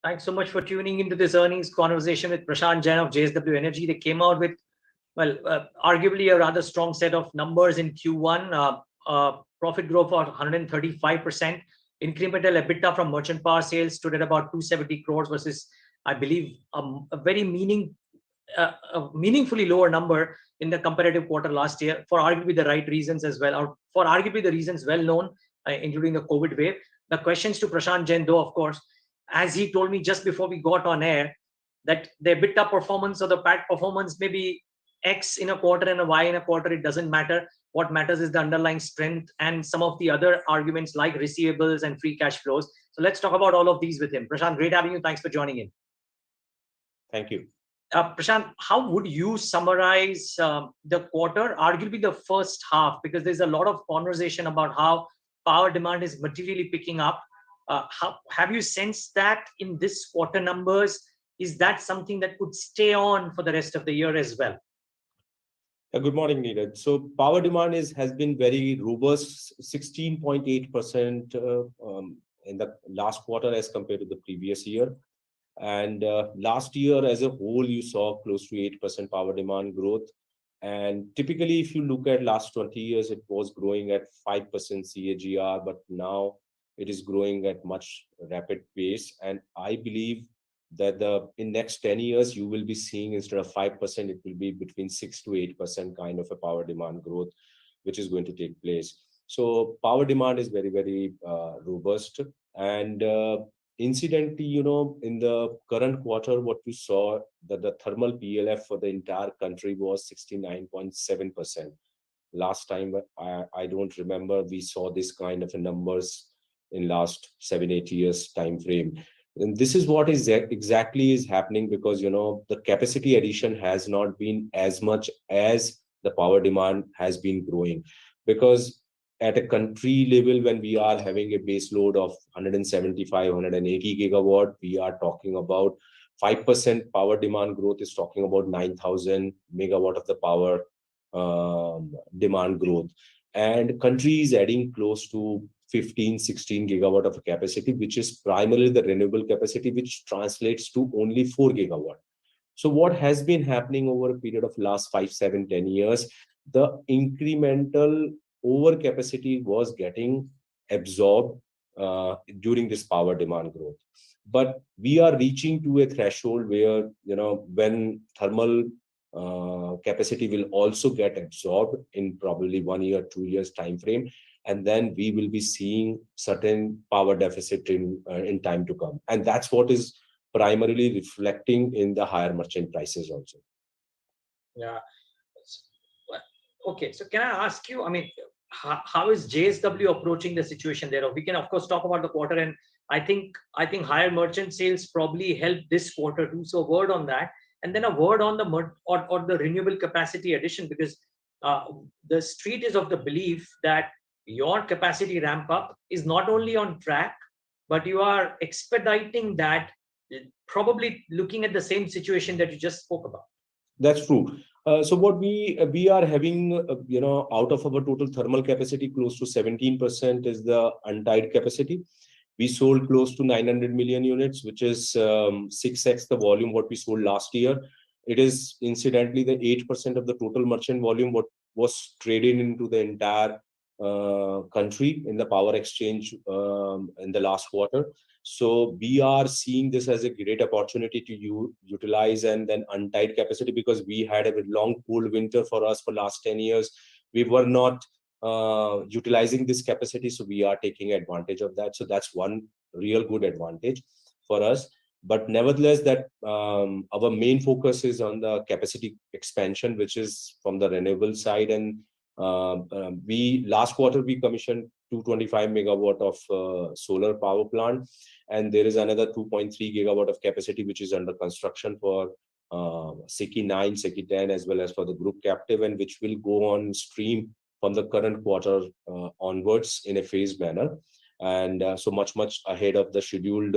Thanks so much for tuning into this earnings conversation with Prashant Jain of JSW Energy. They came out with, arguably a rather strong set of numbers in Q1. Profit growth of 135%. Incremental EBITDA from merchant power sales stood at about 270 crores versus, I believe, a very meaningfully lower number in the comparative quarter last year for arguably the right reasons as well, or for arguably the reasons well known, including the COVID wave. The questions to Prashant Jain, though, of course, as he told me just before we got on air, that the EBITDA performance or the PAT performance may be X in a quarter and a Y in a quarter, it doesn't matter. What matters is the underlying strength and some of the other arguments like receivables and free cash flows. So let's talk about all of these with him. Prashant, great having you. Thanks for joining in. Thank you. Prashant, how would you summarize the quarter, arguably the first half, because there's a lot of conversation about how power demand is materially picking up. Have you sensed that in this quarter numbers? Is that something that could stay on for the rest of the year as well? Good morning, Neeraj. So power demand has been very robust, 16.8% in the last quarter as compared to the previous year. And last year as a whole, you saw close to 8% power demand growth. And typically, if you look at last 20 years, it was growing at 5% CAGR, but now it is growing at much rapid pace. And I believe that in next 10 years, you will be seeing instead of 5%, it will be between 6 to 8% kind of a power demand growth, which is going to take place. So power demand is very, very robust. And incidentally, in the current quarter, what you saw that the thermal PLF for the entire country was 69.7%. Last time, I don't remember we saw this kind of numbers in last 7-8 years time frame. And this is what is exactly is happening because, the capacity addition has not been as much as the power demand has been growing. Because at a country level, when we are having a base load of 175, 180 gigawatt, we are talking about 5% power demand growth is talking about 9,000 megawatt of the power demand growth. And country is adding close to 15, 16 gigawatt of capacity, which is primarily the renewable capacity, which translates to only 4 gigawatt. So what has been happening over a period of last 5, 7, 10 years, the incremental overcapacity was getting absorbed during this power demand growth. But we are reaching to a threshold where, when thermal capacity will also get absorbed in probably 1 year, 2 years time frame, and then we will be seeing certain power deficit in time to come. And that's what is primarily reflecting in the higher merchant prices also. Yeah. Okay. So can I ask you, how is JSW approaching the situation there? We can, of course, talk about the quarter, and I think higher merchant sales probably helped this quarter too. So a word on that, and then a word on the renewable capacity addition, because the street is of the belief that your capacity ramp up is not only on track, but you are expediting that, probably looking at the same situation that you just spoke about. That's true. So what we are having, out of our total thermal capacity, close to 17% is the untied capacity. We sold close to 900 million units, which is 6x the volume what we sold last year. It is incidentally the 8% of the total merchant volume what was traded into the entire country in the power exchange in the last quarter. So we are seeing this as a great opportunity to utilize and then untied capacity, because we had a long cold winter for us for last 10 years. We were not utilizing this capacity, so we are taking advantage of that. So that's one real good advantage for us. But nevertheless, that our main focus is on the capacity expansion, which is from the renewable side. And last quarter we commissioned 225 megawatt of solar power plant, and there is another 2.3 gigawatt of capacity which is under construction for SECI 9, SECI 10, as well as for the group captive, and which will go on stream from the current quarter onwards in a phased manner. And so much ahead of the scheduled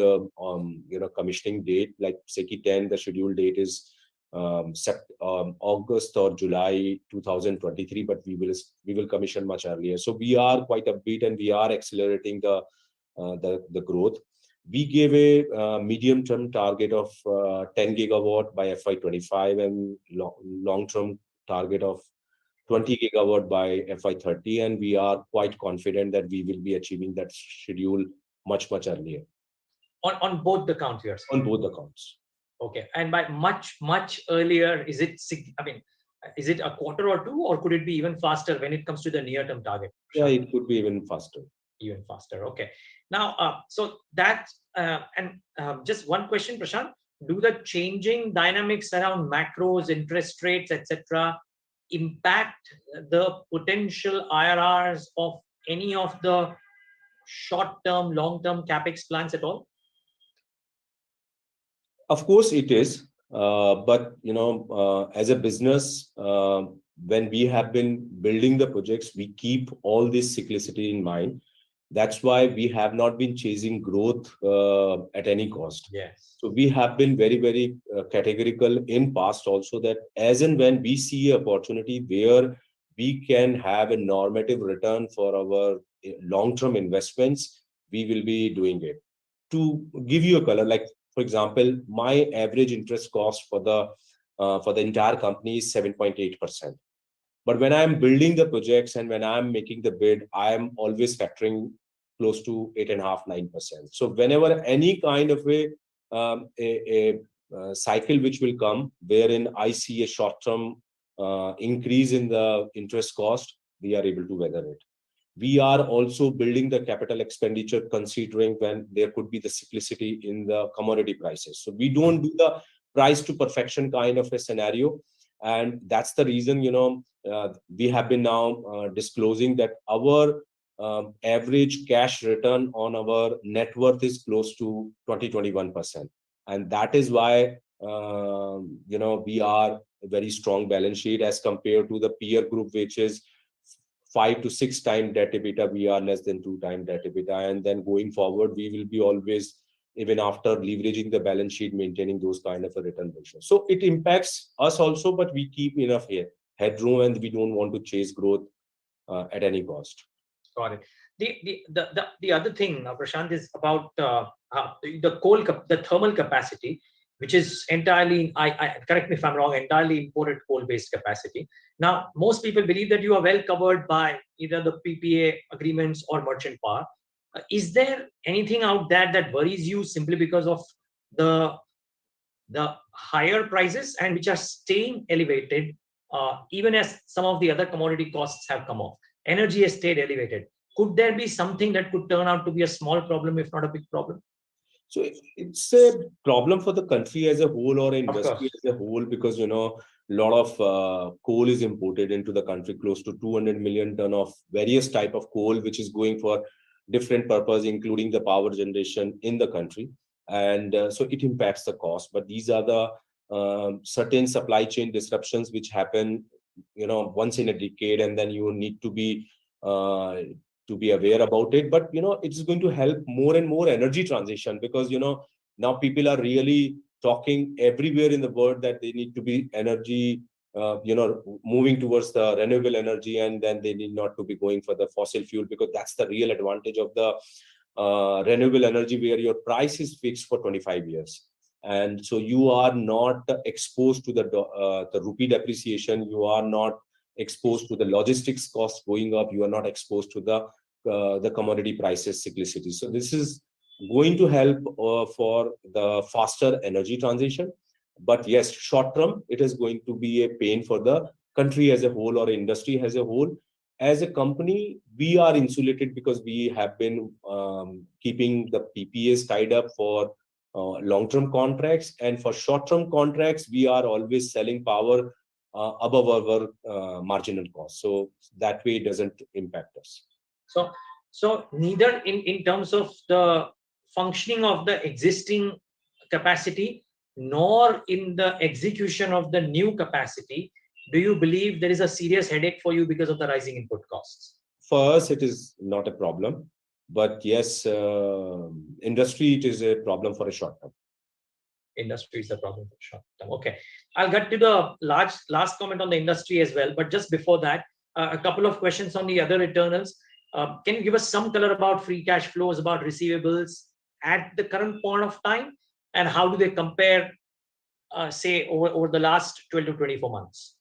commissioning date. Like SECI 10, the scheduled date is August or July 2023, but we will commission much earlier. So we are quite upbeat and we are accelerating the growth. We gave a medium-term target of 10 gigawatt by FY25 and long-term target of 20 gigawatt by FY30, and we are quite confident that we will be achieving that schedule much earlier. On both the counts, you're saying? On both the counts. Okay, and by much earlier, is it? I mean, is it a quarter or two, or could it be even faster when it comes to the near-term target? Yeah, it could be even faster. Even faster. Okay. Now, so that just one question, Prashant: do the changing dynamics around macros, interest rates, etc., impact the potential IRRs of any of the short-term, long-term capex plans at all? Of course, it is. But as a business, when we have been building the projects, we keep all this cyclicity in mind. That's why we have not been chasing growth at any cost. Yes. So we have been very categorical in past also, that as and when we see an opportunity where we can have a normative return for our long-term investments, we will be doing it. To give you a color, like for example, my average interest cost for the entire company is 7.8%. But when I'm building the projects and when I'm making the bid, I'm always factoring close to 8.5-9%. So whenever any kind of a cycle which will come, wherein I see a short-term increase in the interest cost, we are able to weather it. We are also building the capital expenditure considering when there could be the cyclicity in the commodity prices. So we don't do the price to perfection kind of a scenario. And that's the reason, we have been now disclosing that our average cash return on our net worth is close to 20-21%. And that is why, we are a very strong balance sheet as compared to the peer group, which is 5 to 6 times debt EBITDA. We are less than 2 times debt EBITDA. And then going forward, we will be always, even after leveraging the balance sheet, maintaining those kind of a return ratio. So it impacts us also, but we keep enough headroom and we don't want to chase growth at any cost. Got it. The other thing, Prashant, is about the thermal capacity, which is entirely, correct me if I'm wrong, entirely imported coal-based capacity. Now, most people believe that you are well covered by either the PPA agreements or merchant power. Is there anything out there that worries you simply because of the higher prices and which are staying elevated, even as some of the other commodity costs have come off? Energy has stayed elevated. Could there be something that could turn out to be a small problem, if not a big problem? So it's a problem for the country as a whole or industry as a whole, because, a lot of coal is imported into the country, close to 200 million ton of various type of coal, which is going for different purpose, including the power generation in the country. And so it impacts the cost. But these are the certain supply chain disruptions which happen, once in a decade, and then you need to be aware about it. But it's going to help more and more energy transition, because now people are really talking everywhere in the world that they need to be energy moving towards the renewable energy, and then they need not to be going for the fossil fuel, because that's the real advantage of the renewable energy, where your price is fixed for 25 years. And so you are not exposed to the rupee depreciation. You are not exposed to the logistics costs going up. You are not exposed to the commodity prices cyclicity. So this is going to help for the faster energy transition. But yes, short term, it is going to be a pain for the country as a whole or industry as a whole. As a company, we are insulated because we have been keeping the PPAs tied up for long-term contracts, and for short-term contracts, we are always selling power above our marginal cost. So that way, it doesn't impact us. So neither in terms of the functioning of the existing capacity, nor in the execution of the new capacity, do you believe there is a serious headache for you because of the rising input costs? For us, it is not a problem. But yes, industry, it is a problem for a short term. Industry is the problem for short term. Okay. I'll get to the last comment on the industry as well. But just before that, a couple of questions on the other internals. Can you give us some color about free cash flows, about receivables, at the current point of time, and how do they compare, say, over the last 12 to 24 months?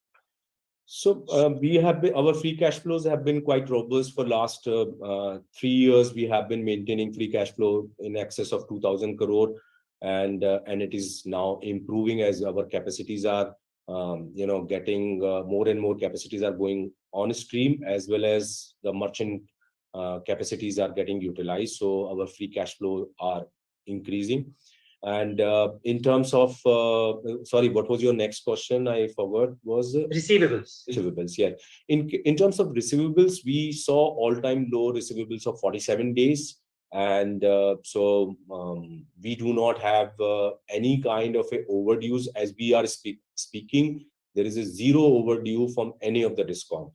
So we have been, our free cash flows have been quite robust for last 3 years. We have been maintaining free cash flow in excess of 2,000 crore, and it is now improving as our capacities are, getting more and more capacities are going on stream, as well as the merchant capacities are getting utilized. So our free cash flow are increasing. And in terms of, sorry, what was your next question? I forgot. Was receivables? Receivables, yeah. In terms of receivables, we saw all-time low receivables of 47 days, and we do not have any kind of a overdues as we are speaking. There is a zero overdue from any of the discom,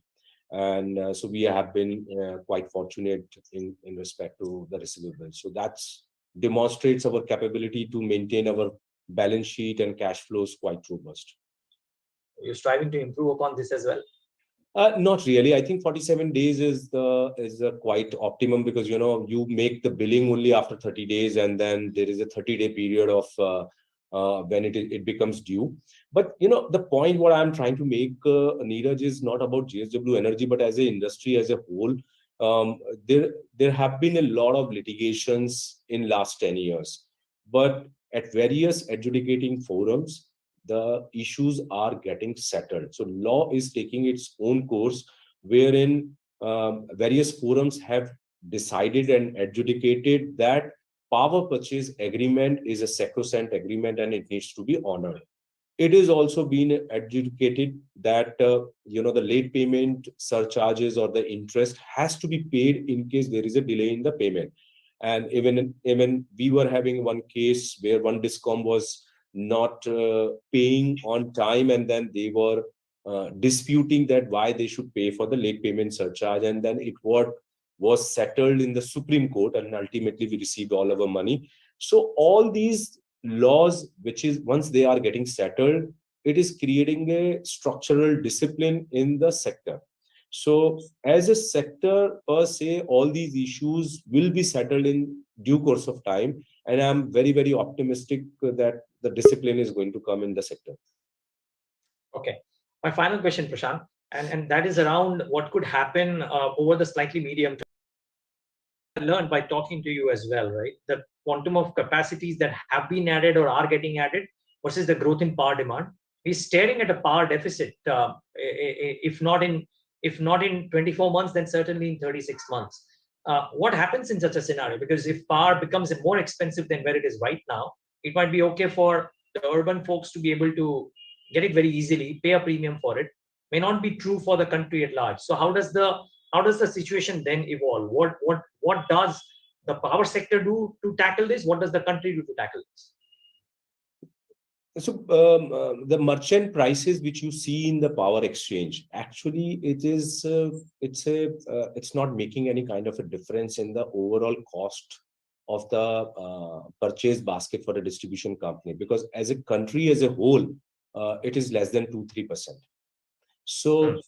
and so we have been quite fortunate in respect to the receivables. So that's demonstrates our capability to maintain our balance sheet and cash flows quite robust. You're striving to improve upon this as well? Not really. I think 47 days is the quite optimum, because you make the billing only after 30 days, and then there is a 30-day period of when it becomes due. But the point what I'm trying to make, Neeraj, is not about JSW Energy, but as an industry as a whole. There have been a lot of litigations in last 10 years, but at various adjudicating forums, the issues are getting settled. So law is taking its own course, wherein various forums have decided and adjudicated that power purchase agreement is a sacrosanct agreement and it needs to be honored. It is also been adjudicated that the late payment surcharges or the interest has to be paid in case there is a delay in the payment. And even we were having one case where one discom was not paying on time, and then they were disputing that why they should pay for the late payment surcharge, and then it was settled in the Supreme Court, and ultimately we received all our money. So all these laws, which is once they are getting settled, it is creating a structural discipline in the sector. So as a sector per se, all these issues will be settled in due course of time, and I'm very, very optimistic that the discipline is going to come in the sector. Okay, my final question, Prashant, and that is around what could happen over the slightly medium term. I learned by talking to you as well, right? The quantum of capacities that have been added or are getting added versus the growth in power demand. We're staring at a power deficit, if not in 24 months, then certainly in 36 months. What happens in such a scenario? Because if power becomes more expensive than where it is right now, it might be okay for the urban folks to be able to get it very easily, pay a premium for it. May not be true for the country at large. So how does the situation then evolve? What does the power sector do to tackle this? What does the country do to tackle this? So the merchant prices which you see in the power exchange, actually it's not making any kind of a difference in the overall cost of the purchase basket for a distribution company, because as a country as a whole, it is less than 2-3%. So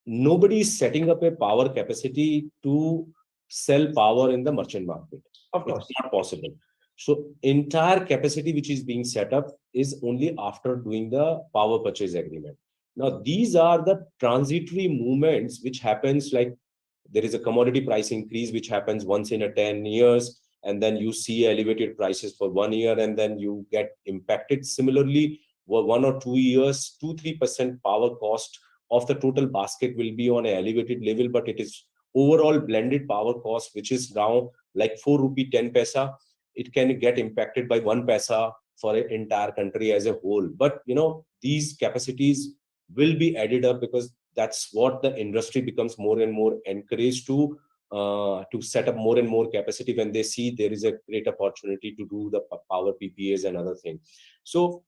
nobody is setting up a power capacity to sell power in the merchant market. Of course, it's not possible. So entire capacity which is being set up is only after doing the power purchase agreement. Now these are the transitory movements which happens, like there is a commodity price increase which happens once in a 10 years, and then you see elevated prices for 1 year, and then you get impacted. Similarly, 1 or 2 years, 2-3% power cost of the total basket will be on an elevated level, but it is overall blended power cost, which is now like 4 rupee 10 paisa. It can get impacted by 1 paisa for an entire country as a whole. But these capacities will be added up, because that's what the industry becomes more and more encouraged to set up more and more capacity when they see there is a great opportunity to do the power PPAs and other things. So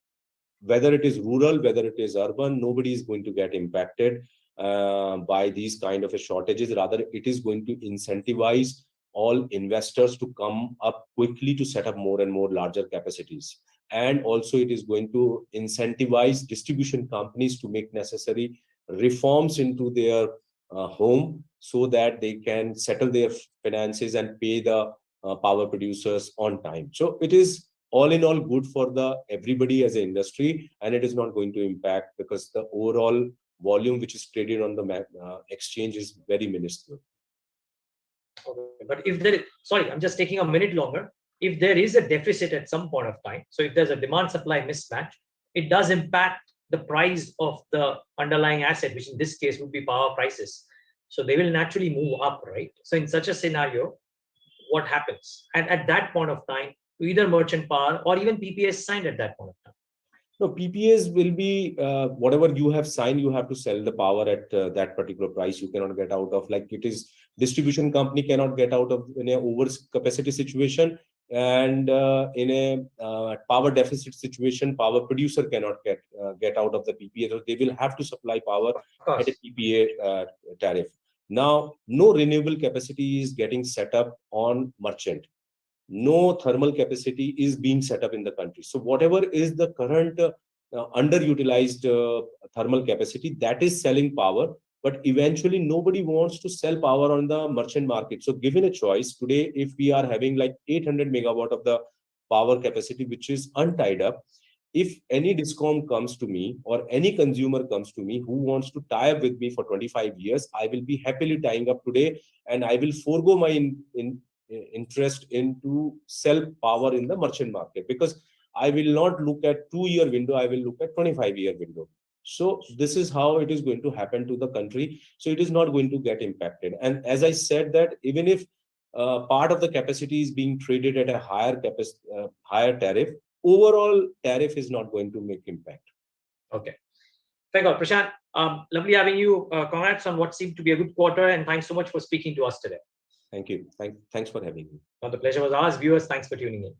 whether it is rural, whether it is urban, nobody is going to get impacted by these kind of shortages. Rather, it is going to incentivize all investors to come up quickly to set up more and more larger capacities. And also it is going to incentivize distribution companies to make necessary reforms into their home, so that they can settle their finances and pay the power producers on time. So it is all in all good for the everybody as an industry, and it is not going to impact because the overall volume which is traded on the exchange is very minuscule. Okay. But if there is, sorry, I'm just taking a minute longer. If there is a deficit at some point of time, so if there's a demand supply mismatch, it does impact the price of the underlying asset, which in this case would be power prices. So they will naturally move up, right? So in such a scenario, what happens? And at that point of time, either merchant power or even PPAs signed at that point of time. No, PPAs will be whatever you have signed, you have to sell the power at that particular price. You cannot get out of, like it is distribution company cannot get out of in a over capacity situation, and in a power deficit situation, power producer cannot get out of the PPA. So they will have to supply power at a PPA tariff. Now, no renewable capacity is getting set up on merchant. No thermal capacity is being set up in the country. So whatever is the current underutilized thermal capacity, that is selling power, but eventually nobody wants to sell power on the merchant market. So given a choice today, if we are having like 800 megawatt of the power capacity which is untied up, if any discom comes to me or any consumer comes to me who wants to tie up with me for 25 years, I will be happily tying up today, and I will forego my interest into sell power in the merchant market, because I will not look at 2-year window, I will look at 25-year window. So this is how it is going to happen to the country. So it is not going to get impacted. And as I said that even if part of the capacity is being traded at a higher tariff, overall tariff is not going to make impact. Okay. Thank you, Prashant. Lovely having you. Congrats on what seemed to be a good quarter, and thanks so much for speaking to us today. Thank you. Thanks for having me. Well, the pleasure was ours. Viewers, thanks for tuning in.